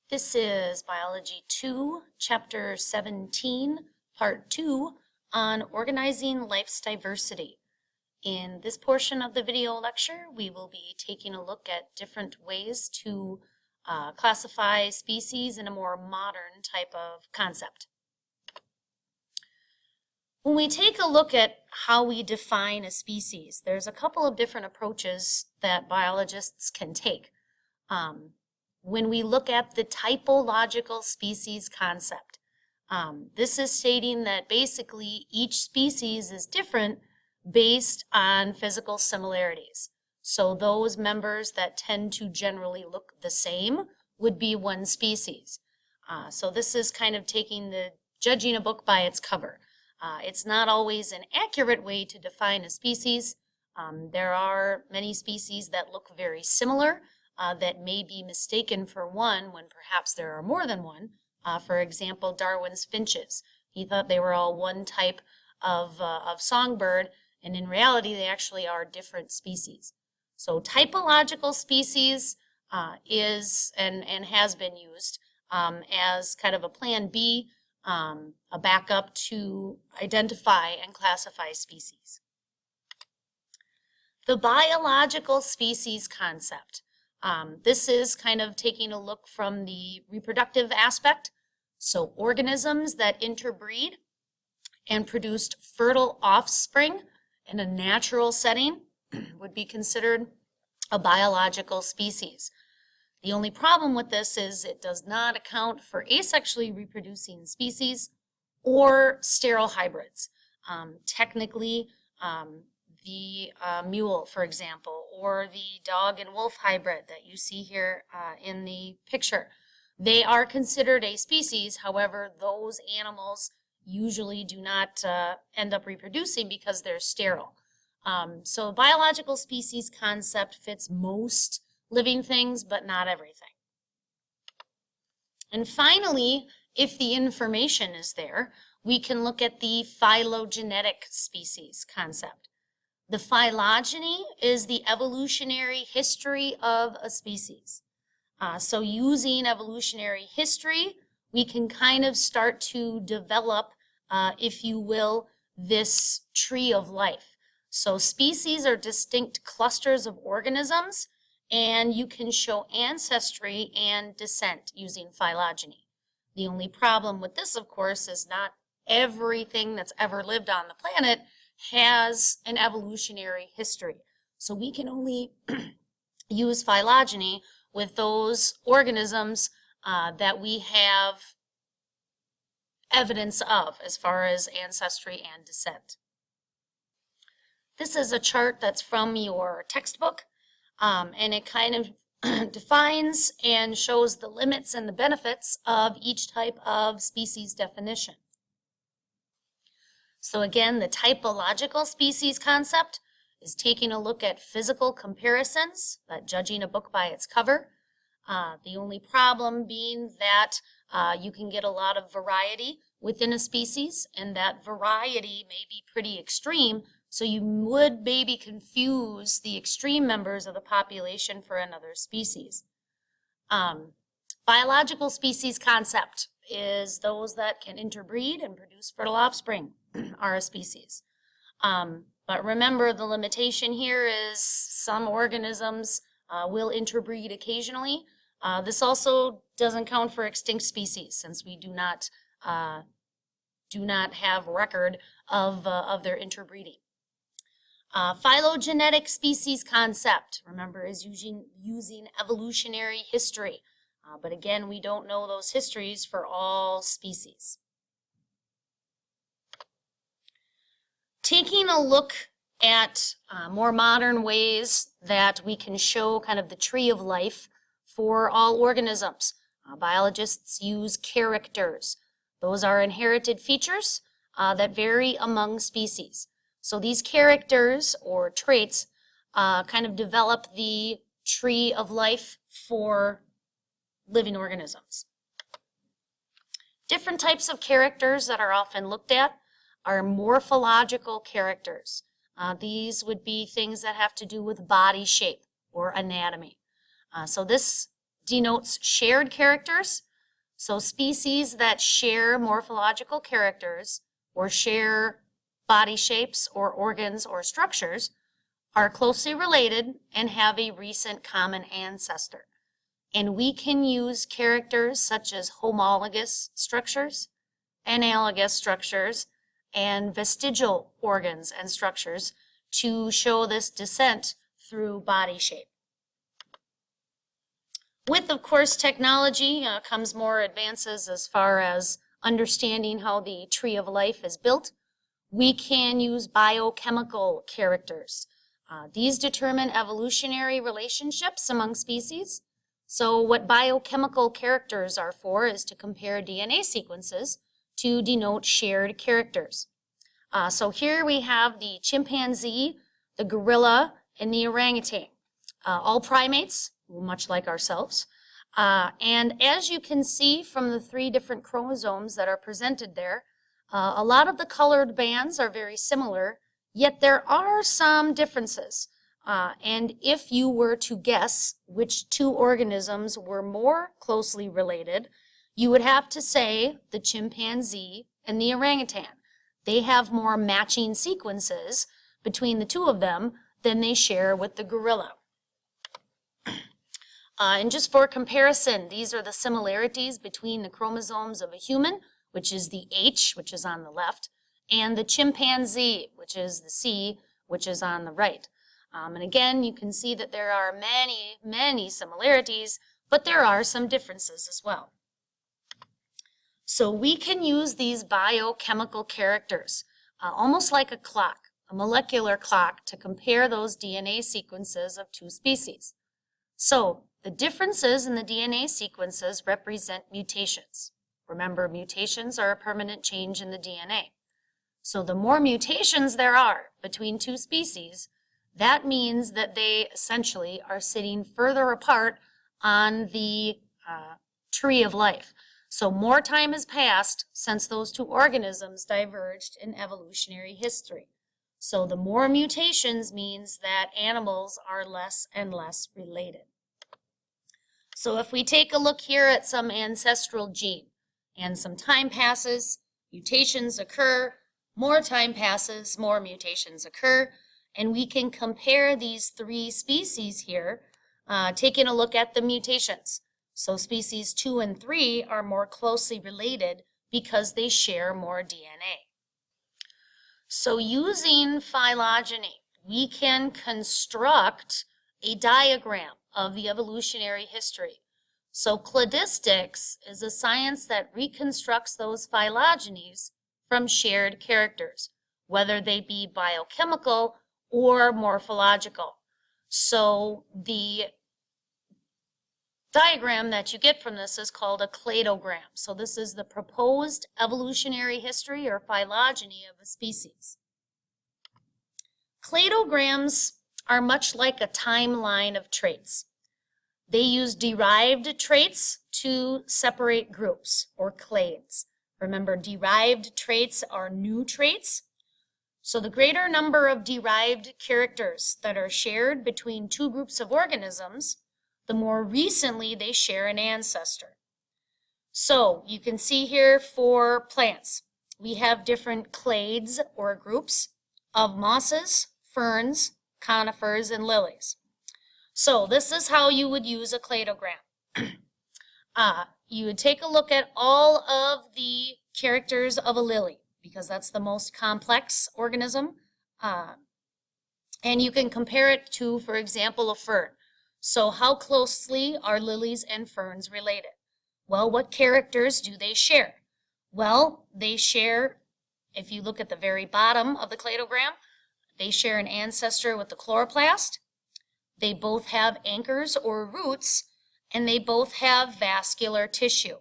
This is Biology 2, Chapter 17, Part 2, on Organizing Life's Diversity. In this portion of the video lecture, we will be taking a look at different ways to classify species in a more modern type of concept. When we take a look at how we define a species, there's a couple of different approaches that biologists can take. When we look at the typological species concept, this is stating that basically each species is different based on physical similarities. So those members that tend to generally look the same would be one species. So this is kind of judging a book by its cover. It's not always an accurate way to define a species. There are many species that look very similar, that may be mistaken for one when perhaps there are more than one. For example, Darwin's finches. He thought they were all one type of songbird, and in reality they actually are different species. So typological species is and has been used as kind of a plan B, a backup to identify and classify species. The biological species concept. This is kind of taking a look from the reproductive aspect. So organisms that interbreed and produced fertile offspring in a natural setting would be considered a biological species. The only problem with this is it does not account for asexually reproducing species or sterile hybrids. Technically, the mule, for example, or the dog and wolf hybrid that you see here in the picture. They are considered a species. However, those animals usually do not end up reproducing because they're sterile. So biological species concept fits most living things, but not everything. And finally, if the information is there, we can look at the phylogenetic species concept. The phylogeny is the evolutionary history of a species. So using evolutionary history, we can kind of start to develop, if you will, this tree of life. So species are distinct clusters of organisms, and you can show ancestry and descent using phylogeny. The only problem with this, of course, is not everything that's ever lived on the planet has an evolutionary history. So we can only use phylogeny with those organisms that we have evidence of as far as ancestry and descent. This is a chart that's from your textbook, and it kind of defines and shows the limits and the benefits of each type of species definition. So again, the typological species concept is taking a look at physical comparisons, judging a book by its cover. The only problem being that you can get a lot of variety within a species, and that variety may be pretty extreme, so you would maybe confuse the extreme members of the population for another species. Biological species concept is those that can interbreed and produce fertile offspring are a species. But remember, the limitation here is some organisms will interbreed occasionally. This also doesn't count for extinct species, since we do not have record of their interbreeding. Phylogenetic species concept, remember, is using evolutionary history. But again, we don't know those histories for all species. Taking a look at more modern ways that we can show kind of the tree of life for all organisms. Biologists use characters. Those are inherited features that vary among species. So these characters or traits kind of develop the tree of life for living organisms. Different types of characters that are often looked at are morphological characters. These would be things that have to do with body shape or anatomy. So this denotes shared characters. So species that share morphological characters or share body shapes or organs or structures are closely related and have a recent common ancestor. And we can use characters such as homologous structures, analogous structures, and vestigial organs and structures to show this descent through body shape. With, of course, technology comes more advances as far as understanding how the tree of life is built. We can use biochemical characters. These determine evolutionary relationships among species. So what biochemical characters are for is to compare DNA sequences to denote shared characters. So here we have the chimpanzee, the gorilla, and the orangutan, all primates, much like ourselves. And as you can see from the 3 different chromosomes that are presented there, a lot of the colored bands are very similar, yet there are some differences. And if you were to guess which 2 organisms were more closely related, you would have to say the chimpanzee and the orangutan. They have more matching sequences between the 2 of them than they share with the gorilla. And just for comparison, these are the similarities between the chromosomes of a human, which is the H, which is on the left, and the chimpanzee, which is the C, which is on the right. And again, you can see that there are many similarities, but there are some differences as well. So we can use these biochemical characters, almost like a clock, a molecular clock, to compare those DNA sequences of 2 species. So the differences in the DNA sequences represent mutations. Remember, mutations are a permanent change in the DNA. So the more mutations there are between 2 species, that means that they essentially are sitting further apart on the tree of life. So more time has passed since those 2 organisms diverged in evolutionary history. So the more mutations means that animals are less and less related. So if we take a look here at some ancestral gene, and some time passes, mutations occur, more time passes, more mutations occur, and we can compare these 3 species here, taking a look at the mutations. So species 2 and 3 are more closely related because they share more DNA. So using phylogeny, we can construct a diagram of the evolutionary history. So cladistics is a science that reconstructs those phylogenies from shared characters, whether they be biochemical or morphological. So the diagram that you get from this is called a cladogram. So this is the proposed evolutionary history or phylogeny of a species. Cladograms are much like a timeline of traits. They use derived traits to separate groups, or clades. Remember, derived traits are new traits. So the greater number of derived characters that are shared between 2 groups of organisms, the more recently they share an ancestor. So you can see here for plants, we have different clades or groups of mosses, ferns, conifers, and lilies. So this is how you would use a cladogram. You would take a look at all of the characters of a lily, because that's the most complex organism, and you can compare it to, for example, a fern. So how closely are lilies and ferns related? Well, what characters do they share? Well, they share, if you look at the very bottom of the cladogram, they share an ancestor with the chloroplast. They both have anchors or roots, and they both have vascular tissue.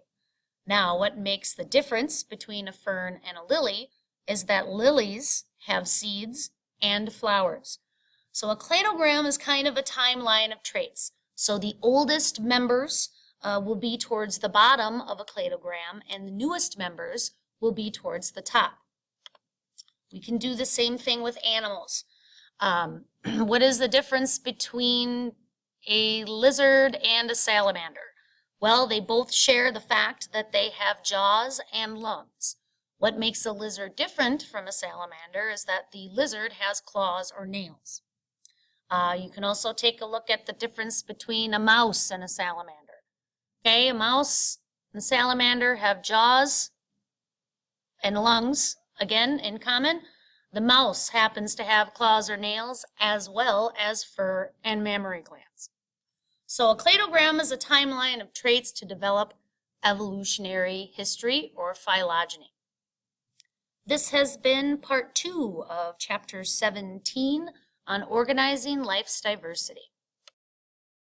Now, what makes the difference between a fern and a lily is that lilies have seeds and flowers. So a cladogram is kind of a timeline of traits. So the oldest members will be towards the bottom of a cladogram, and the newest members will be towards the top. We can do the same thing with animals. What is the difference between a lizard and a salamander? Well, they both share the fact that they have jaws and lungs. What makes a lizard different from a salamander is that the lizard has claws or nails. You can also take a look at the difference between a mouse and a salamander. Okay, a mouse and salamander have jaws and lungs, again, in common. The mouse happens to have claws or nails as well as fur and mammary glands. So a cladogram is a timeline of traits to develop evolutionary history or phylogeny. This has been part 2 of chapter 17 on organizing life's diversity.